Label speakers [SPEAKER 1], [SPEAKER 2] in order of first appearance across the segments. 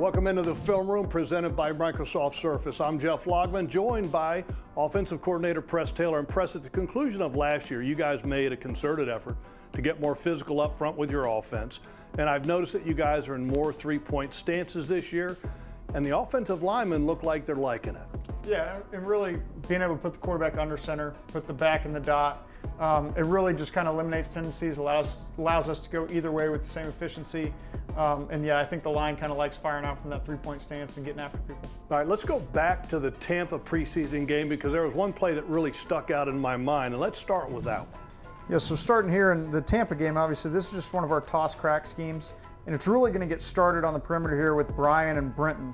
[SPEAKER 1] Welcome into the film room presented by Microsoft Surface. I'm Jeff Logman, joined by offensive coordinator Press Taylor. And Press, at the conclusion of last year, you guys made a concerted effort to get more physical up front with your offense. And I've noticed that you guys are in more three-point stances this year, and the offensive linemen look like they're liking it.
[SPEAKER 2] Yeah, and really being able to put the quarterback under center, put the back in the dot, it really just kind of eliminates tendencies, allows us to go either way with the same efficiency. And yeah, I think the line kind of likes firing out from that three-point stance and getting after people.
[SPEAKER 1] All right, let's go back to the Tampa preseason game because there was one play that really stuck out in my mind, and let's start with that one.
[SPEAKER 2] Yeah, so starting here in the Tampa game, obviously this is just one of our toss crack schemes, and it's really going to get started on the perimeter here with Brian and Brenton.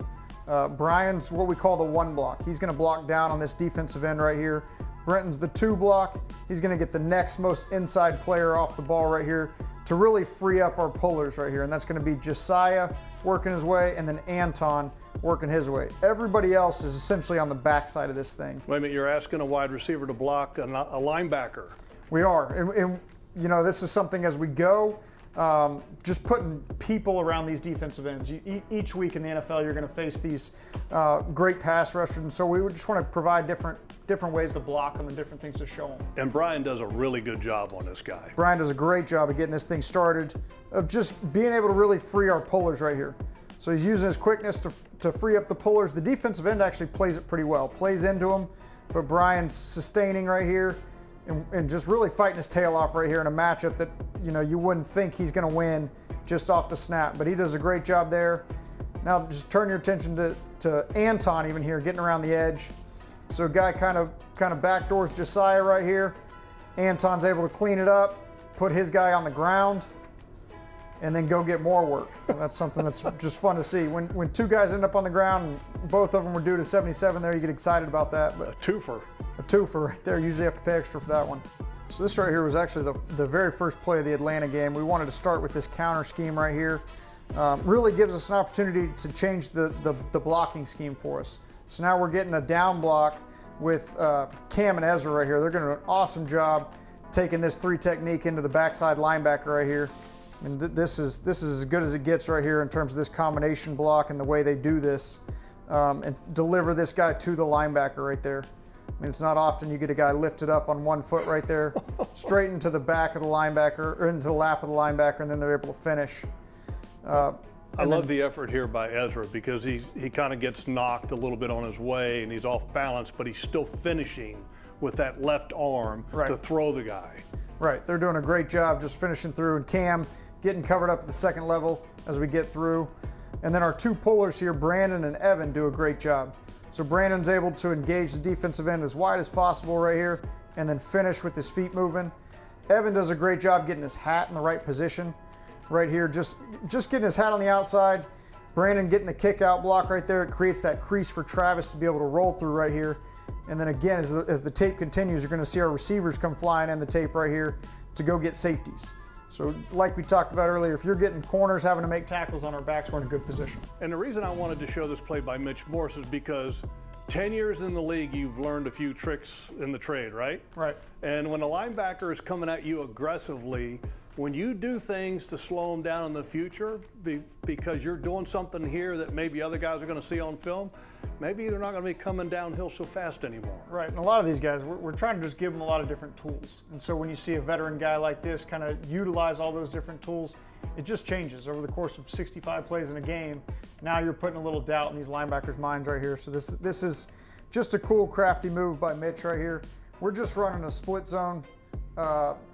[SPEAKER 2] Brian's what we call the one block. He's going to block down on this defensive end right here. Brenton's the two block. He's going to get the next most inside player off the ball right here to really free up our pullers right here, and that's going to be Josiah working his way and then Anton working his way. Everybody else is essentially on the backside of this thing.
[SPEAKER 1] Wait a minute, you're asking a wide receiver to block a linebacker.
[SPEAKER 2] We are, and you know, this is something as we go, just putting people around these defensive ends. Each week in the NFL, you're going to face these great pass rushers, and so we would just want to provide different ways to block them and different things to show them.
[SPEAKER 1] And Brian does a really good job on this guy.
[SPEAKER 2] Brian does a great job of getting this thing started, of just being able to really free our pullers right here. So he's using his quickness to free up the pullers. The defensive end actually plays it pretty well, plays into him, but Brian's sustaining right here and just really fighting his tail off right here in a matchup that, you know, you wouldn't think he's going to win just off the snap, but he does a great job there. Now just turn your attention to Anton even here, getting around the edge. So a guy kind of backdoors Josiah right here. Anton's able to clean it up, put his guy on the ground, and then go get more work. And that's something that's just fun to see. When two guys end up on the ground and both of them were due to 77 there, you get excited about that. But
[SPEAKER 1] a twofer.
[SPEAKER 2] A twofer right there. Usually have to pay extra for that one. So this right here was actually the very first play of the Atlanta game. We wanted to start with this counter scheme right here. Really gives us an opportunity to change the blocking scheme for us. So now we're getting a down block with Cam and Ezra right here. They're going to do an awesome job taking this three technique into the backside linebacker right here. And this is as good as it gets right here in terms of this combination block and the way they do this and deliver this guy to the linebacker right there. I mean, it's not often you get a guy lifted up on one foot right there, straight into the back of the linebacker or into the lap of the linebacker, and then they're able to finish.
[SPEAKER 1] I love the effort here by Ezra because he kind of gets knocked a little bit on his way and he's off balance, but he's still finishing with that left arm to throw the guy.
[SPEAKER 2] Right, they're doing a great job just finishing through, and Cam getting covered up at the second level as we get through. And then our two pullers here, Brandon and Evan, do a great job. So Brandon's able to engage the defensive end as wide as possible right here and then finish with his feet moving. Evan does a great job getting his hat in the right position right here, just getting his hat on the outside. Brandon getting the kick out block right there. It creates that crease for Travis to be able to roll through right here. And then again, as the tape continues, you're going to see our receivers come flying in the tape right here to go get safeties. So like we talked about earlier, if you're getting corners having to make tackles on our backs, we're in a good position.
[SPEAKER 1] And the reason I wanted to show this play by Mitch Morse is because 10 years in the league, you've learned a few tricks in the trade, right?
[SPEAKER 2] Right.
[SPEAKER 1] And when a linebacker is coming at you aggressively, when you do things to slow them down in the future because you're doing something here that maybe other guys are going to see on film, maybe they're not going to be coming downhill so fast anymore.
[SPEAKER 2] Right, and a lot of these guys, we're trying to just give them a lot of different tools. And so when you see a veteran guy like this kind of utilize all those different tools, it just changes over the course of 65 plays in a game. Now you're putting a little doubt in these linebackers' minds right here. So this is just a cool, crafty move by Mitch right here. We're just running a split zone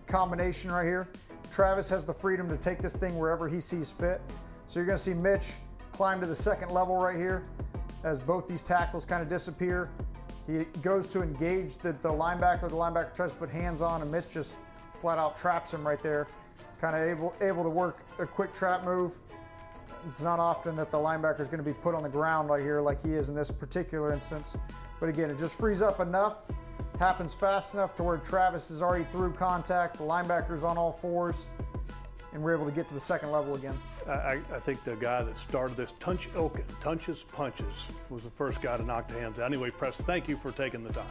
[SPEAKER 2] combination right here. Travis has the freedom to take this thing wherever he sees fit. So you're going to see Mitch climb to the second level right here as both these tackles kind of disappear. He goes to engage the linebacker. The linebacker tries to put hands on, and Mitch just flat out traps him right there. Kind of able to work a quick trap move. It's not often that the linebacker is going to be put on the ground right here like he is in this particular instance. But again, it just frees up enough, happens fast enough to where Travis is already through contact, the linebacker's on all fours, and we're able to get to the second level again.
[SPEAKER 1] I think the guy that started this, Tunch Ilkin, Tunch's Punches, was the first guy to knock the hands out. Anyway, Press, thank you for taking the time.